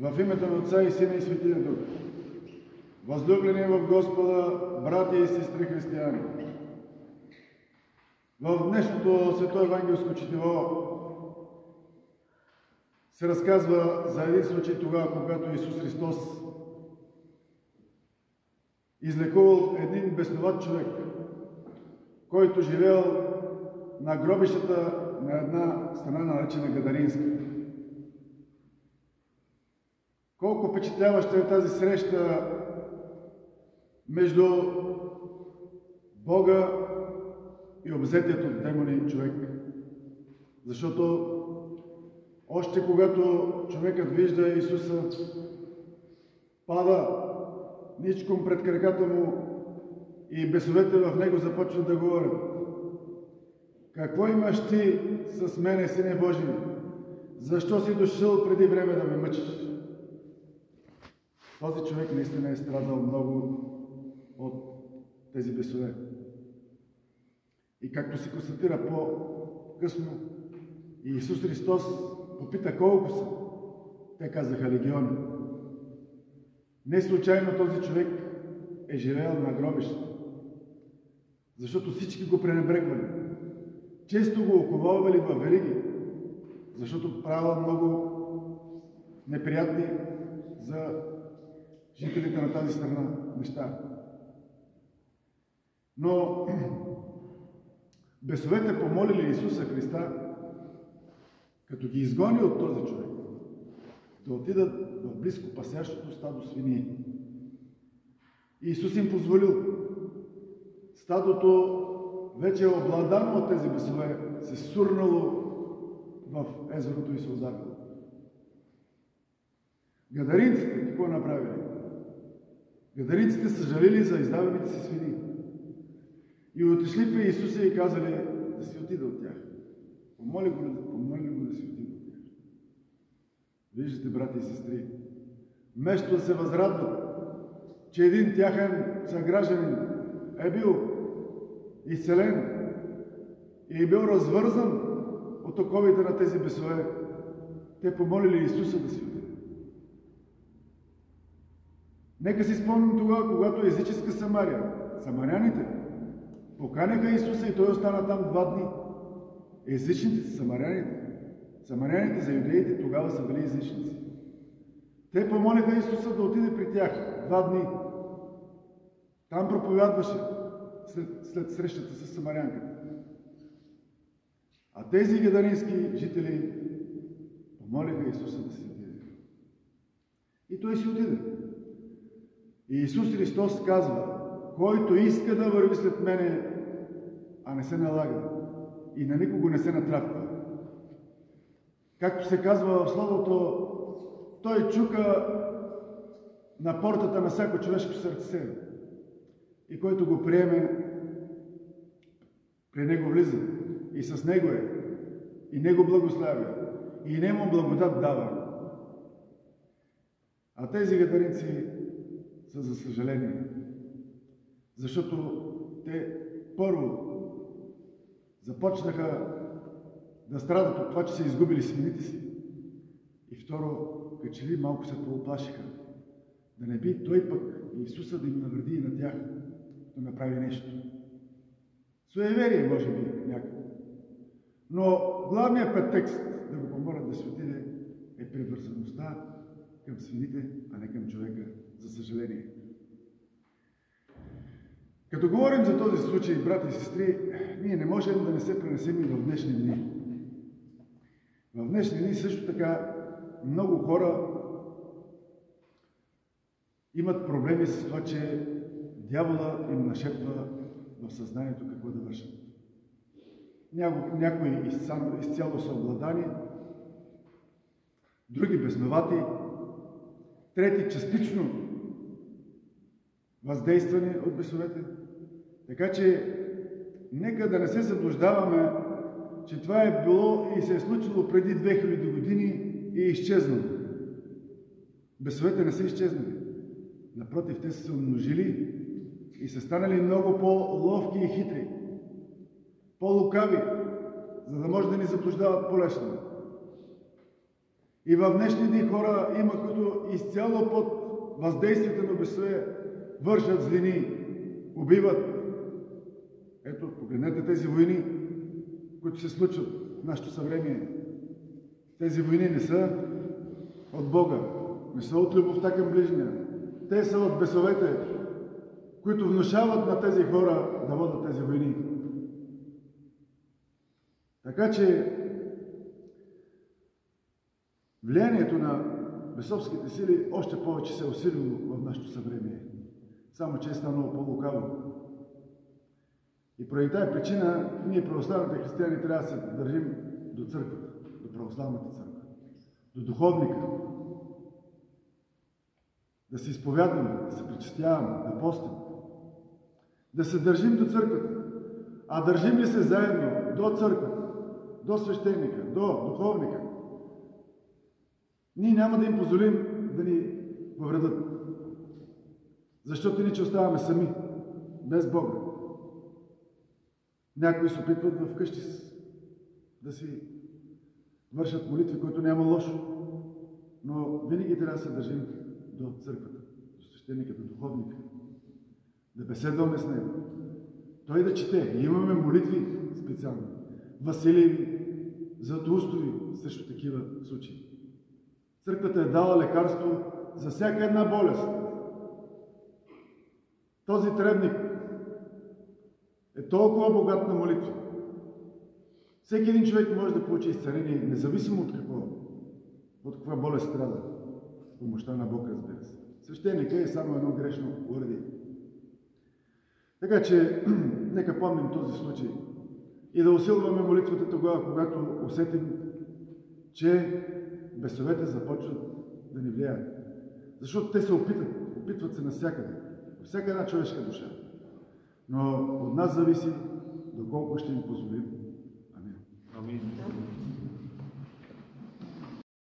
В името на Отца и Сина и Светия Дух. Възлюблени в Господа, братя и сестри християни. В днешното свето евангелско четиво се разказва за един случай тогава, когато Исус Христос излекувал един бесноват човек, който живеел на гробищата на една страна, наречена Гадаринска. Колко впечатляваща е тази среща между Бога и обзетият от демони човек. Защото още когато човекът вижда Исуса, пада ничком пред краката му и бесовете в него започват да говорят: какво имаш ти с мене, Сине Божий? Защо си дошъл преди време да ме мъчиш? Този човек наистина е страдал много от тези бесове. И както се констатира по-късно, Исус Христос попита колко са. Те казаха легиони. Не случайно този човек е живеел на гробището, защото всички го пренебрегвали. Често го оковавали във вериги, защото правил много неприятни за жителите на тази страна неща. Но бесовете помолили Исуса Христа, като ги изгони от този човек, да отидат в близко пасящото стадо свини. И Исус им позволил. Стадото вече е обладано от тези бесове, се сурнало в езерото и се удавило. Гадаринците какво направили? Гадаринците съжалили за издаваните си свини и отишли при Исуса и казали да си отида от тях. Помоли го да си отида от тях. Виждате, брати и сестри, вместо да се възрадват, че един тяхен съгражданин е бил изцелен и е бил развързан от оковите на тези бесове, те помолили Исуса да си отида. Нека си спомним тогава, когато езическа Самария, самаряните поканяха Исуса и той остана там 2 дни. Езичните самаряните за юдеите тогава са били езичници. Те помолиха Исуса да отиде при тях 2 дни. Там проповядваше след срещата с самарянката. А тези гадарински жители помолиха Исуса да си отиде. И той си отиде. И Исус Христос казва: който иска да върви след мене, а не се налага и на никого не се натрапва. Както се казва в Словото, той чука на портата на всяко човешко сърце. И който го приеме, при него влиза. И с него е. И него благославя. И нему благодат дава. А тези гадаринци са за съжаление. Защото те първо започнаха да страдат от това, че са изгубили свините си. И второ, като че ли малко се поуплашиха. Да не би той пък Исуса да им навреди и на тях да направи нещо. Суеверие, може би, някакво. Но главният претекст да го помолят да се отиде е привързаността към свините, а не към човека, за съжаление. Като говорим за този случай, брати и сестри, ние не можем да не се пренесем и в днешни дни. В днешни дни също така много хора имат проблеми с това, че дявола им нашепва в съзнанието какво да вършат. Някои изцяло са обладани, други безновати, трети частично въздействани от бесовете. Така че нека да не се заблуждаваме, че това е било и се е случило преди 2000 години и е изчезнало. Бесовете не са изчезнали. Напротив, те са се умножили и са станали много по-ловки и хитри, по-лукави, за да може да ни заблуждават по-лесно. И в днешни дни хора има, които изцяло под въздействието на бесове вършат злини, убиват. Ето, погледнете тези войни, които се случват в нашето съвремие. Тези войни не са от Бога, не са от любовта към ближния. Те са от бесовете, които внушават на тези хора да водят тези войни. Така че влиянието на бесовските сили още повече се е усилило в нашето съвремие. Само че е станало по-лукаво. И поради тази причина ние, православните християни, трябва да се държим до църквата, до православната църква, до духовника. Да се изповядваме, да се причестяваме, да постим. Да се държим до църквата. А държим ли се заедно до църквата, до свещеника, до духовника, ние няма да им позволим да ни повредят. Защото иначе оставаме сами, без Бога. Някои се опитват вкъщи да си вършат молитви, които няма лошо. Но винаги трябва да се държим до църквата, до свещеника, до духовника. Да беседваме с него. Той да чете. И имаме молитви специално. Василиеви, Златоустови срещу такива случаи. Църквата е дала лекарство за всяка една болест. Този требник е толкова богат на молитви. Всеки един човек може да получи изцеление, независимо от каква болест страда. С помощта на Бог, разбира се. Свещеника е само едно грешно уреди. Така че, нека помним този случай и да усилваме молитвата тогава, когато усетим, че бесовете започват да ни влияят. Защото те се опитват се навсякъде, във всяка една човешка душа. Но от нас зависи доколко ще им позволим. Амин. Амин.